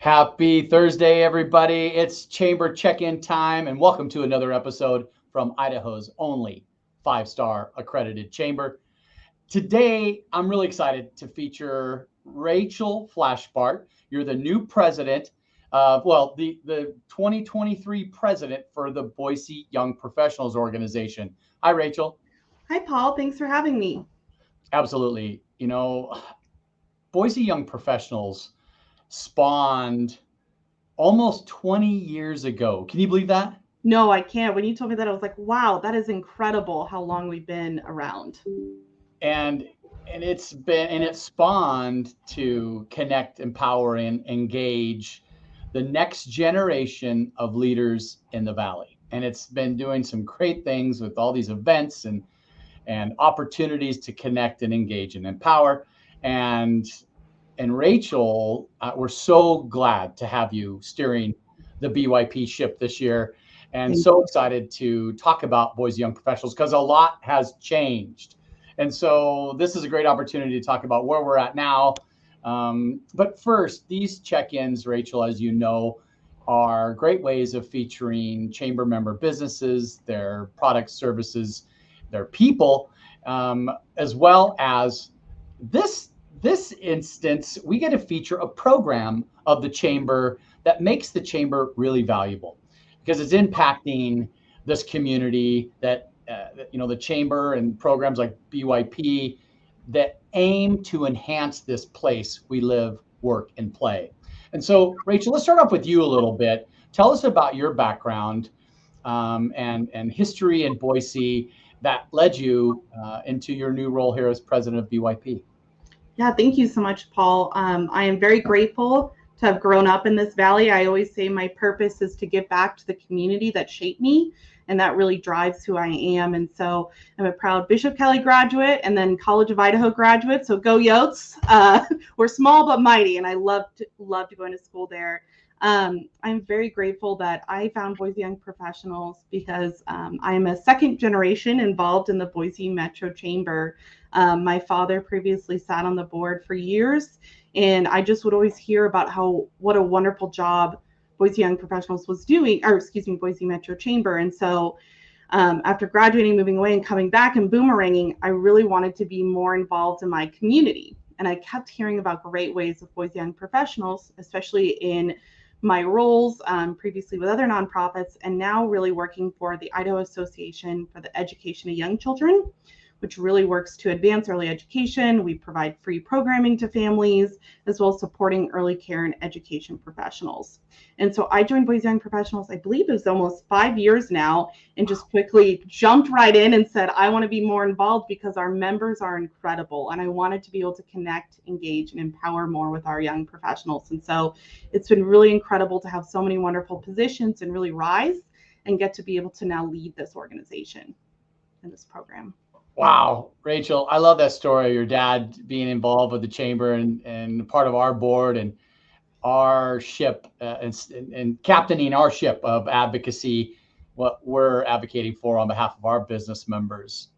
Happy Thursday, everybody. It's chamber check-in time, and welcome to another episode from Idaho's only five-star accredited chamber. Today, I'm really excited to feature Rachel Flashbart. You're the new president the 2023 president for the Boise Young Professionals organization. Hi, Rachel. Hi, Paul. Thanks for having me. Absolutely. Boise Young Professionals spawned almost 20 years ago. Can you believe that? No, I can't. When you told me that, I was like, wow, that is incredible how long we've been around. And it spawned to connect, empower, and engage the next generation of leaders in the valley. And it's been doing some great things with all these events and opportunities to connect and engage and empower. And Rachel, we're so glad to have you steering the BYP ship this year, and so excited to talk about Boise Young Professionals because a lot has changed. And so this is a great opportunity to talk about where we're at now. But first, these check-ins, Rachel, as you know, are great ways of featuring chamber member businesses, their products, services, their people, as well as this instance, we get to feature a program of the chamber that makes the chamber really valuable because it's impacting this community that, the chamber and programs like BYP that aim to enhance this place we live, work, and play. And so, Rachel, let's start off with you a little bit. Tell us about your background and history in Boise that led you into your new role here as president of BYP. Yeah, thank you so much, Paul. I am very grateful to have grown up in this valley. I always say my purpose is to give back to the community that shaped me, and that really drives who I am. And so I'm a proud Bishop Kelly graduate and then College of Idaho graduate. So go Yotes. We're small but mighty, and I loved going to school there. I'm very grateful that I found Boise Young Professionals because I am a second generation involved in the Boise Metro Chamber. My father previously sat on the board for years, and I just would always hear about what a wonderful job Boise Young Professionals was doing, or excuse me, Boise Metro Chamber. And so after graduating, moving away, and coming back and boomeranging, I really wanted to be more involved in my community. And I kept hearing about great ways of Boise Young Professionals, especially in my roles previously with other nonprofits, and now really working for the Idaho Association for the Education of Young Children, which really works to advance early education. We provide free programming to families, as well as supporting early care and education professionals. And so I joined Boise Young Professionals, I believe it was almost 5 years now, and just quickly jumped right in and said, I want to be more involved because our members are incredible. And I wanted to be able to connect, engage, and empower more with our young professionals. And so it's been really incredible to have so many wonderful positions and really rise and get to be able to now lead this organization and this program. Wow, Rachel, I love that story. Your dad being involved with the chamber and part of our board and our ship and captaining our ship of advocacy, what we're advocating for on behalf of our business members.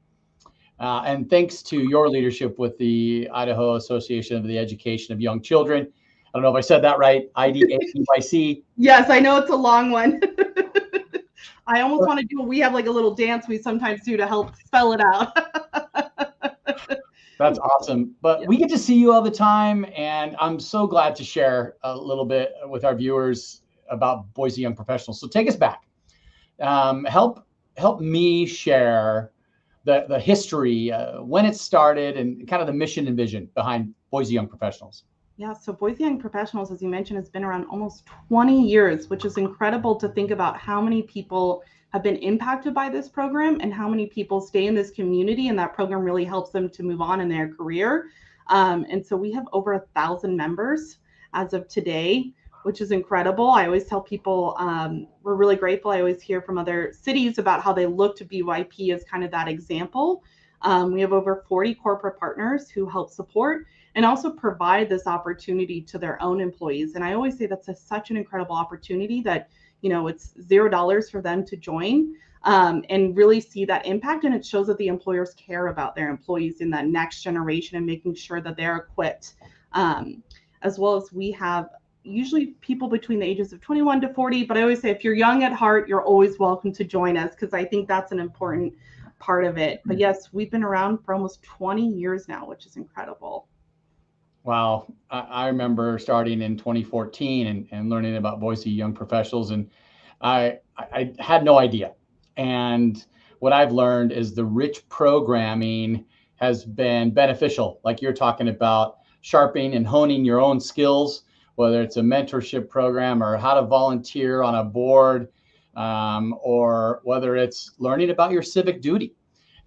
And thanks to your leadership with the Idaho Association of the Education of Young Children. I don't know if I said that right, IDAEYC. Yes, I know it's a long one. I almost want to do, we have like a little dance we sometimes do to help spell it out. That's awesome. But we get to see you all the time, and I'm so glad to share a little bit with our viewers about Boise Young Professionals. So take us back. Help me share the history, when it started, and kind of the mission and vision behind Boise Young Professionals. Yeah, so Boise Young Professionals, as you mentioned, has been around almost 20 years, which is incredible to think about how many people have been impacted by this program and how many people stay in this community, and that program really helps them to move on in their career. And so we have over 1,000 members as of today, which is incredible. I always tell people we're really grateful. I always hear from other cities about how they look to BYP as kind of that example. We have over 40 corporate partners who help support and also provide this opportunity to their own employees. And I always say that's such an incredible opportunity that, it's $0 for them to join and really see that impact. And it shows that the employers care about their employees in that next generation and making sure that they're equipped. As well as we have usually people between the ages of 21 to 40, but I always say if you're young at heart, you're always welcome to join us, because I think that's an important part of it. But yes, we've been around for almost 20 years now, which is incredible. Wow. I remember starting in 2014 and learning about Boise Young Professionals, and I had no idea. And what I've learned is the rich programming has been beneficial, like you're talking about, sharpening and honing your own skills, whether it's a mentorship program or how to volunteer on a board, or whether it's learning about your civic duty.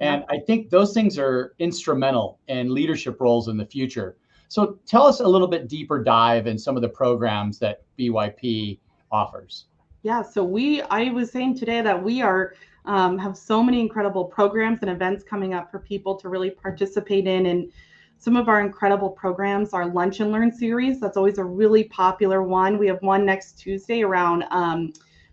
Yeah. And I think those things are instrumental in leadership roles in the future. So tell us a little bit deeper dive in some of the programs that BYP offers. Yeah, so I was saying today that we are have so many incredible programs and events coming up for people to really participate in. And some of our incredible programs, our Lunch and Learn series, that's always a really popular one. We have one next Tuesday around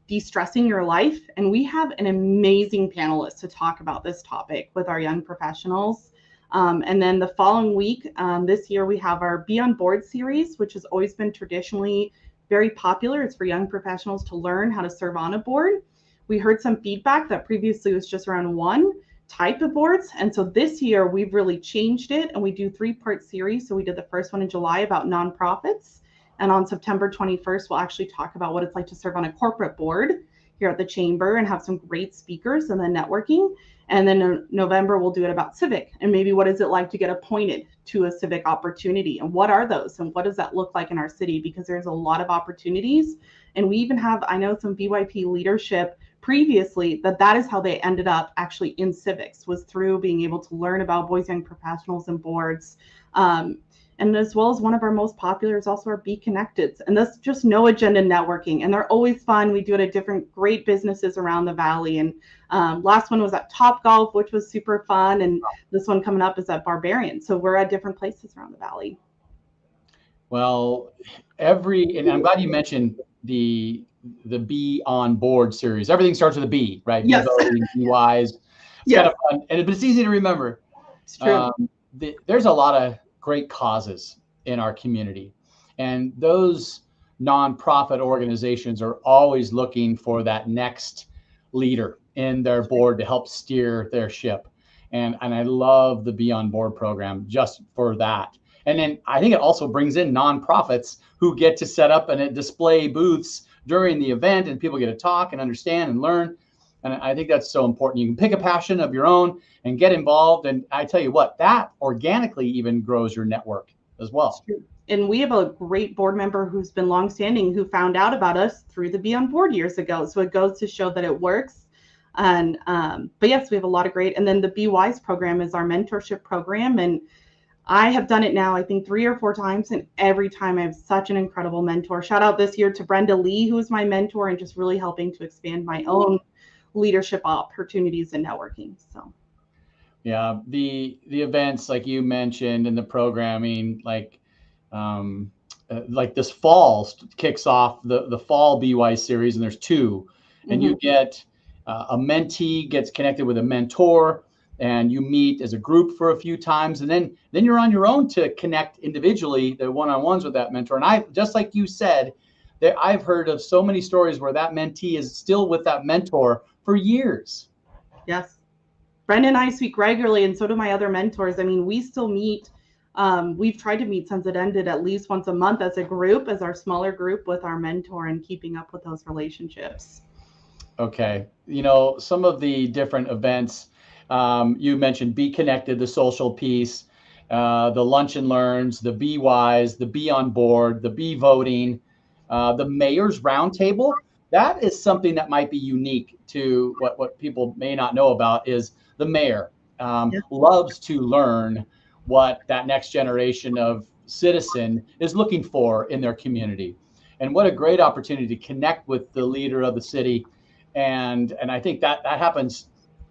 de-stressing your life. And we have an amazing panelist to talk about this topic with our young professionals. And then the following week, this year, we have our Be on Board series, which has always been traditionally very popular. It's for young professionals to learn how to serve on a board. We heard some feedback that previously was just around one type of boards. And so this year we've really changed it, and we do 3-part series. So we did the first one in July about nonprofits. And on September 21st, we'll actually talk about what it's like to serve on a corporate board here at the chamber and have some great speakers and then networking. And then in November, we'll do it about civic and maybe what is it like to get appointed to a civic opportunity, and what are those and what does that look like in our city, because there's a lot of opportunities. And we even have, I know some BYP leadership previously that is how they ended up actually in civics, was through being able to learn about Boise Young Professionals and boards. And as well as one of our most popular is also our Be Connected. And that's just no agenda networking. And they're always fun. We do it at different great businesses around the Valley. And last one was at Top Golf, which was super fun. And this one coming up is at Barbarian. So we're at different places around the Valley. Well, and I'm glad you mentioned the Be on Board series. Everything starts with a B, right? Yes. Be wise. It's kind of fun, and it's easy to remember. It's true. There's a lot of great causes in our community, and those nonprofit organizations are always looking for that next leader in their board to help steer their ship. And I love the Be on Board program just for that. And then I think it also brings in nonprofits who get to set up and display booths during the event, and people get to talk and understand and learn. And I think that's so important. You can pick a passion of your own and get involved. And I tell you what, that organically even grows your network as well. And we have a great board member who's been longstanding, who found out about us through the Be on Board years ago. So it goes to show that it works. And but yes, we have a lot of great. And then the Be Wise program is our mentorship program. And I have done it now, I think 3 or 4 times, and every time I have such an incredible mentor. Shout out this year to Brenda Lee, who is my mentor and just really helping to expand my own leadership opportunities and networking. So yeah, the events like you mentioned and the programming, like this fall kicks off the fall BY series, and there's 2, and you get a mentee gets connected with a mentor, and you meet as a group for a few times, and then you're on your own to connect individually, the one-on-ones with that mentor. And I, just like you said, that I've heard of so many stories where that mentee is still with that mentor for years. Yes. Brenda and I speak regularly, and so do my other mentors. I mean, we still meet. We've tried to meet since it ended at least once a month as a group, as our smaller group with our mentor, and keeping up with those relationships. Okay. Some of the different events, you mentioned Be Connected, the social piece, the Lunch and Learns, the Be Wise, the Be on Board, the Be Voting, the Mayor's Roundtable. That is something that might be unique to what people may not know about. Is the mayor loves to learn what that next generation of citizen is looking for in their community. And what a great opportunity to connect with the leader of the city. And I think that happens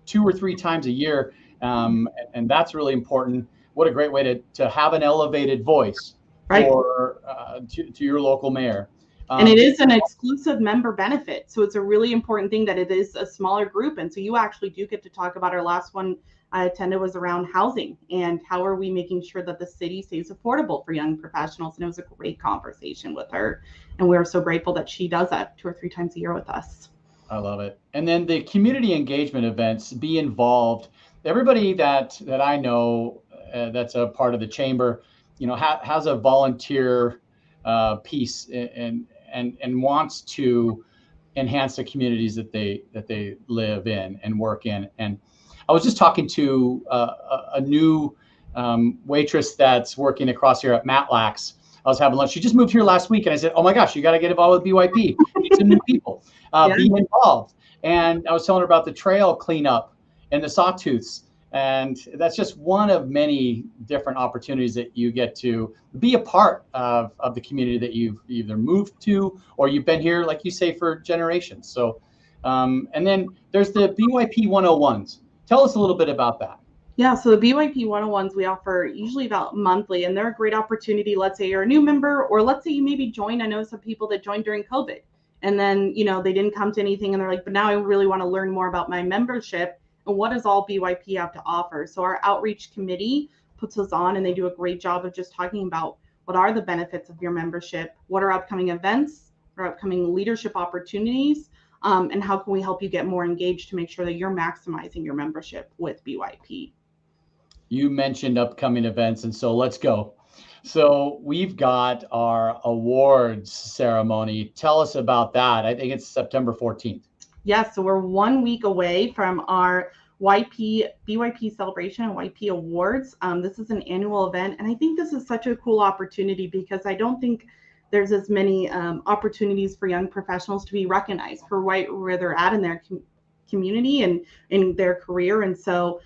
2 or 3 times a year. And that's really important. What a great way to have an elevated voice for to your local mayor. And it is an exclusive member benefit. So it's a really important thing that it is a smaller group. And so you actually do get to talk about our last one I attended was around housing and how are we making sure that the city stays affordable for young professionals. And it was a great conversation with her. And we're so grateful that she does that 2 or 3 times a year with us. I love it. And then the community engagement events, be involved. Everybody that I know that's a part of the chamber, has a volunteer piece and wants to enhance the communities that they live in and work in. And I was just talking to a new waitress that's working across here at Matlack's. I was having lunch. She just moved here last week, and I said, "Oh my gosh, you got to get involved with BYP. Meet some new people. Yeah. Be involved." And I was telling her about the trail cleanup and the sawtooths, and that's just one of many different opportunities that you get to be a part of the community that you've either moved to or you've been here, like you say, for generations. So, and then there's the BYP 101s. Tell us a little bit about that. Yeah, so the BYP 101s we offer usually about monthly, and they're a great opportunity. Let's say you're a new member, or let's say you maybe joined. I know some people that joined during COVID, and then they didn't come to anything, and they're like, but now I really want to learn more about my membership and what does all BYP have to offer. So our outreach committee puts us on, and they do a great job of just talking about what are the benefits of your membership, what are upcoming events, or upcoming leadership opportunities. And how can we help you get more engaged to make sure that you're maximizing your membership with BYP? You mentioned upcoming events, and so let's go. So we've got our awards ceremony. Tell us about that. I think it's September 14th. Yes, so we're 1 week away from our BYP celebration and YP awards. This is an annual event, and I think this is such a cool opportunity because I don't think there's as many opportunities for young professionals to be recognized for where they're at in their community and in their career. And so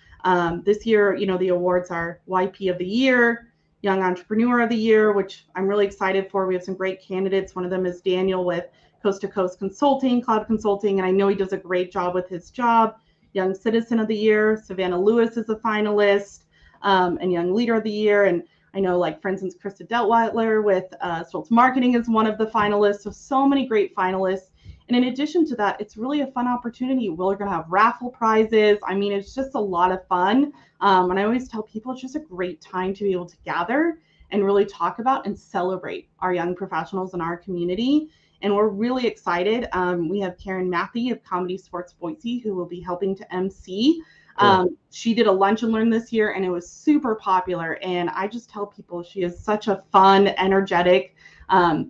this year, the awards are YP of the Year, Young Entrepreneur of the Year, which I'm really excited for. We have some great candidates. One of them is Daniel with Coast to Coast Consulting, Cloud Consulting, and I know he does a great job with his job. Young Citizen of the Year, Savannah Lewis is a finalist, and Young Leader of the Year. And I know, like, for instance, Krista Deltweiler with Stoltz Marketing is one of the finalists. So many great finalists. And in addition to that, it's really a fun opportunity. We're going to have raffle prizes. I mean, it's just a lot of fun. And I always tell people it's just a great time to be able to gather and really talk about and celebrate our young professionals in our community. And we're really excited. We have Karen Matthey of Comedy Sports Boise, who will be helping to MC. Cool. She did a lunch and learn this year, and it was super popular. And I just tell people she is such a fun, energetic,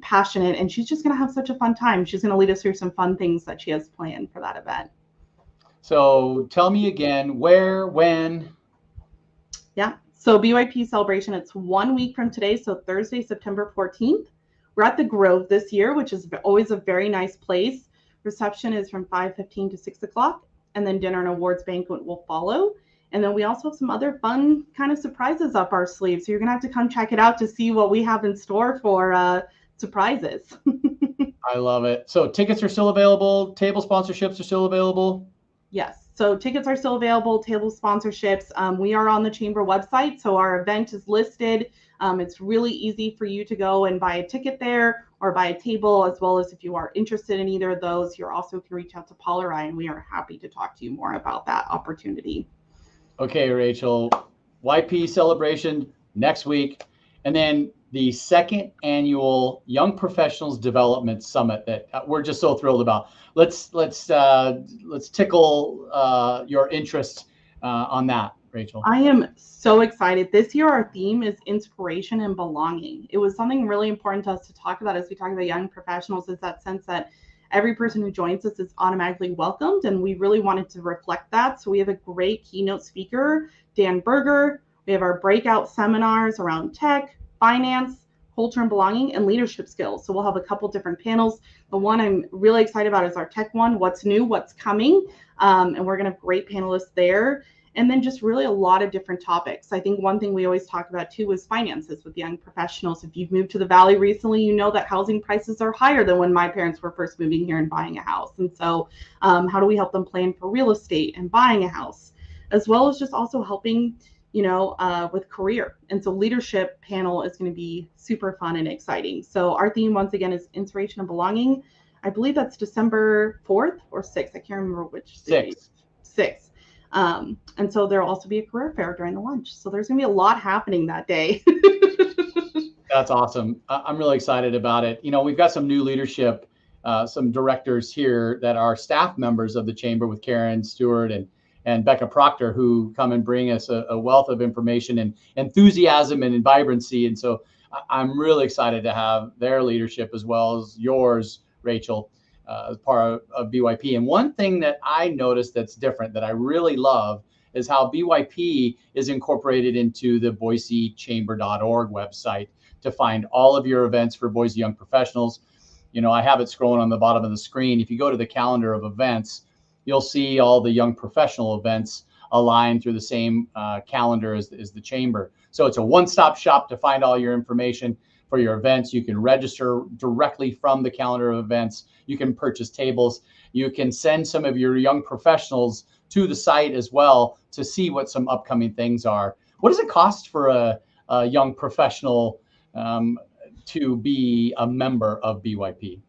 passionate, and she's just going to have such a fun time. She's going to lead us through some fun things that she has planned for that event. So tell me again, where, when? Yeah, so BYP celebration, it's 1 week from today, so Thursday, September 14th. We're at the Grove this year, which is always a very nice place. Reception is from 5:15 to 6 o'clock, and then dinner and awards banquet will follow. And then we also have some other fun kind of surprises up our sleeve. So you're going to have to come check it out to see what we have in store for surprises. I love it. So tickets are still available. Table sponsorships are still available. Yes. So tickets are still available. Table sponsorships. We are on the chamber website. So our event is listed. It's really easy for you to go and buy a ticket there or buy a table, as well as if you are interested in either of those, you're also can reach out to Paul or I, and we are happy to talk to you more about that opportunity. Okay, Rachel, YP celebration next week, and then the second annual Young Professionals Development Summit that we're just so thrilled about. Let's tickle your interest on that, Rachel. I am so excited. This year, our theme is inspiration and belonging. It was something really important to us to talk about as we talk about young professionals, is that sense that every person who joins us is automatically welcomed, and we really wanted to reflect that. So we have a great keynote speaker, Dan Berger. We have our breakout seminars around tech, finance, culture and belonging, and leadership skills. So we'll have a couple different panels. The one I'm really excited about is our tech one, what's new, what's coming, and we're going to have great panelists there. And then just really a lot of different topics. I think one thing we always talk about too is finances with young professionals. If you've moved to the Valley recently, you know that housing prices are higher than when my parents were first moving here and buying a house. And so how do we help them plan for real estate and buying a house, as well as just also helping, with career. And so leadership panel is going to be super fun and exciting. So our theme once again is inspiration and belonging. I believe that's December 4th or 6th. I can't remember which. 6th. 6th. And so there'll also be a career fair during the lunch. So there's going to be a lot happening that day. That's awesome. I'm really excited about it. We've got some new leadership, some directors here that are staff members of the chamber with Karen Stewart and Becca Proctor, who come and bring us a wealth of information and enthusiasm and vibrancy. And so I'm really excited to have their leadership as well as yours, Rachel, as part of BYP. And one thing that I noticed that's different that I really love is how BYP is incorporated into the BoiseChamber.org website to find all of your events for Boise Young Professionals. I have it scrolling on the bottom of the screen. If you go to the calendar of events, you'll see all the young professional events aligned through the same calendar as the chamber. So it's a one-stop shop to find all your information for your events. You can register directly from the calendar of events. You can purchase tables. You can send some of your young professionals to the site as well to see what some upcoming things are. What does it cost for a young professional to be a member of BYP?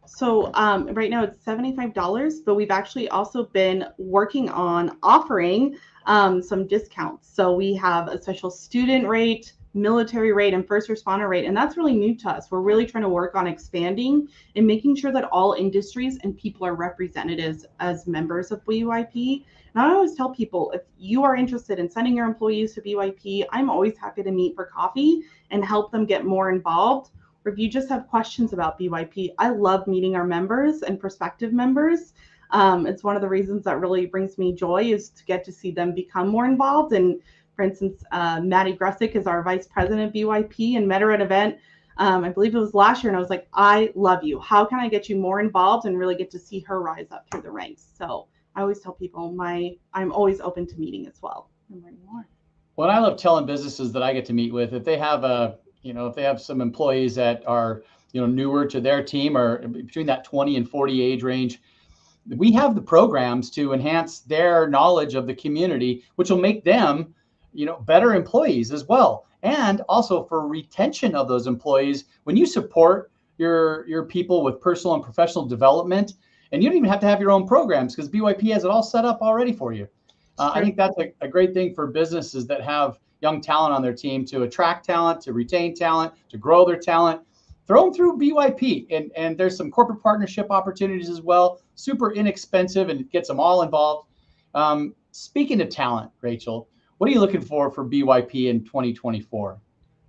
So right now it's $75, but we've actually also been working on offering some discounts. So we have a special student rate, military rate, and first responder rate, and that's really new to us. We're really trying to work on expanding and making sure that all industries and people are represented as members of BYP. And I always tell people, if you are interested in sending your employees to BYP, I'm always happy to meet for coffee and help them get more involved. Or if you just have questions about BYP, I love meeting our members and prospective members. It's one of the reasons that really brings me joy is to get to see them become more involved. And for instance, Maddie Gressick is our vice president of BYP and met her at an event. I believe it was last year. And I was like, I love you. How can I get you more involved and really get to see her rise up through the ranks? So I always tell people I'm always open to meeting as well and learning more. Well, I love telling businesses that I get to meet with, if they have if they have some employees that are, newer to their team or between that 20 and 40 age range, we have the programs to enhance their knowledge of the community, which will make them, better employees as well. And also for retention of those employees, when you support your people with personal and professional development, and you don't even have to have your own programs because BYP has it all set up already for you. I think that's a great thing for businesses that have young talent on their team, to attract talent, to retain talent, to grow their talent. Throw them through BYP. And there's some corporate partnership opportunities as well. Super inexpensive and it gets them all involved. Speaking of talent, Rachel, what are you looking for BYP in 2024?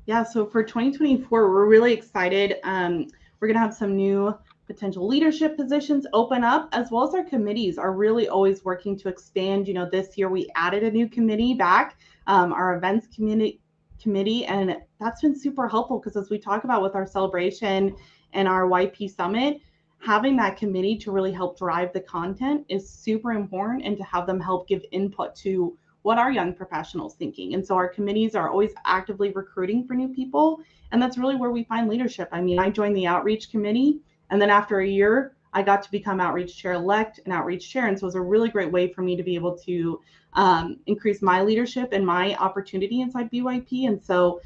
Yeah, so for 2024, we're really excited. We're going to have some new potential leadership positions open up, as well as our committees are really always working to expand. This year we added a new committee back, our events committee, and that's been super helpful because as we talk about with our celebration and our YP summit, having that committee to really help drive the content is super important, and to have them help give input to what are young professionals thinking. And so our committees are always actively recruiting for new people, and that's really where we find leadership. I mean, I joined the outreach committee, and then after a year, I got to become outreach chair-elect and outreach chair. And so it was a really great way for me to be able to increase my leadership and my opportunity inside BYP. And so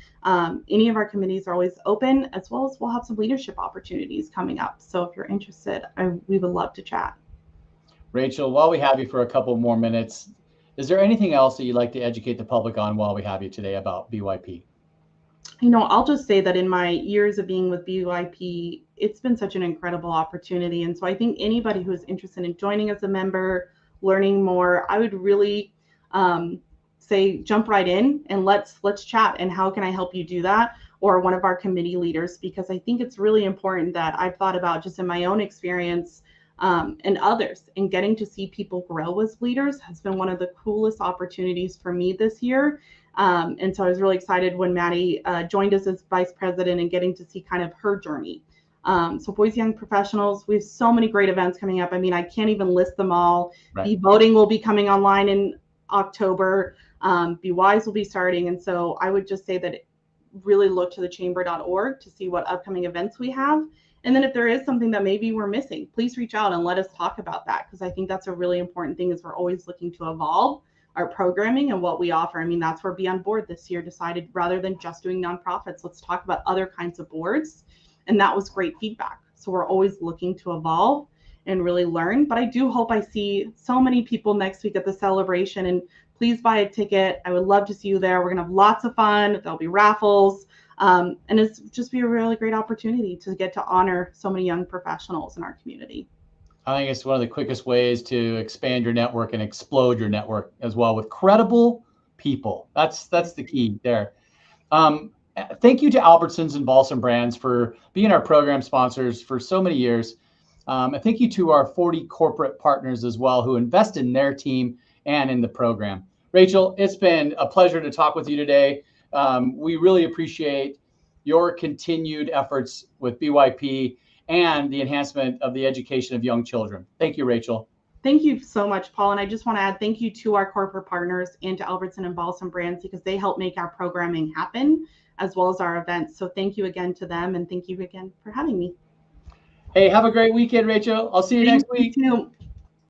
any of our committees are always open, as well as we'll have some leadership opportunities coming up. So if you're interested, we would love to chat. Rachel, while we have you for a couple more minutes, is there anything else that you'd like to educate the public on while we have you today about BYP? I'll just say that in my years of being with BYP, it's been such an incredible opportunity. And so I think anybody who is interested in joining as a member, learning more, I would really say jump right in and let's chat. And how can I help you do that? Or one of our committee leaders, because I think it's really important that I've thought about just in my own experience and others, and getting to see people grow as leaders has been one of the coolest opportunities for me this year. And so I was really excited when Maddie joined us as vice president and getting to see kind of her journey. So Boise Young Professionals, we have so many great events coming up. I mean, I can't even list them all. Right. The voting will be coming online in October. Be Wise will be starting. And so I would just say that really look to the chamber.org to see what upcoming events we have. And then if there is something that maybe we're missing, please reach out and let us talk about that. Because I think that's a really important thing, is we're always looking to evolve our programming and what we offer. I mean, that's where Be On Board this year decided, rather than just doing nonprofits, let's talk about other kinds of boards. And that was great feedback. So we're always looking to evolve. and really learn. But I do hope I see so many people next week at the celebration, and please buy a ticket. I would love to see you there. We're going to have lots of fun. There'll be raffles. And it's just be a really great opportunity to get to honor so many young professionals in our community. I think it's one of the quickest ways to expand your network and explode your network as well with credible people. That's the key there. Thank you to Albertsons and Balsam Brands for being our program sponsors for so many years. And thank you to our 40 corporate partners as well who invest in their team and in the program. Rachel, it's been a pleasure to talk with you today. We really appreciate your continued efforts with BYP and the enhancement of the education of young children. Thank you, Rachel. Thank you so much, Paul. And I just want to add thank you to our corporate partners and to Albertson and Balsam Brands, because they help make our programming happen as well as our events. So thank you again to them, and thank you again for having me. Hey, have a great weekend, Rachel. I'll see you next week. You too.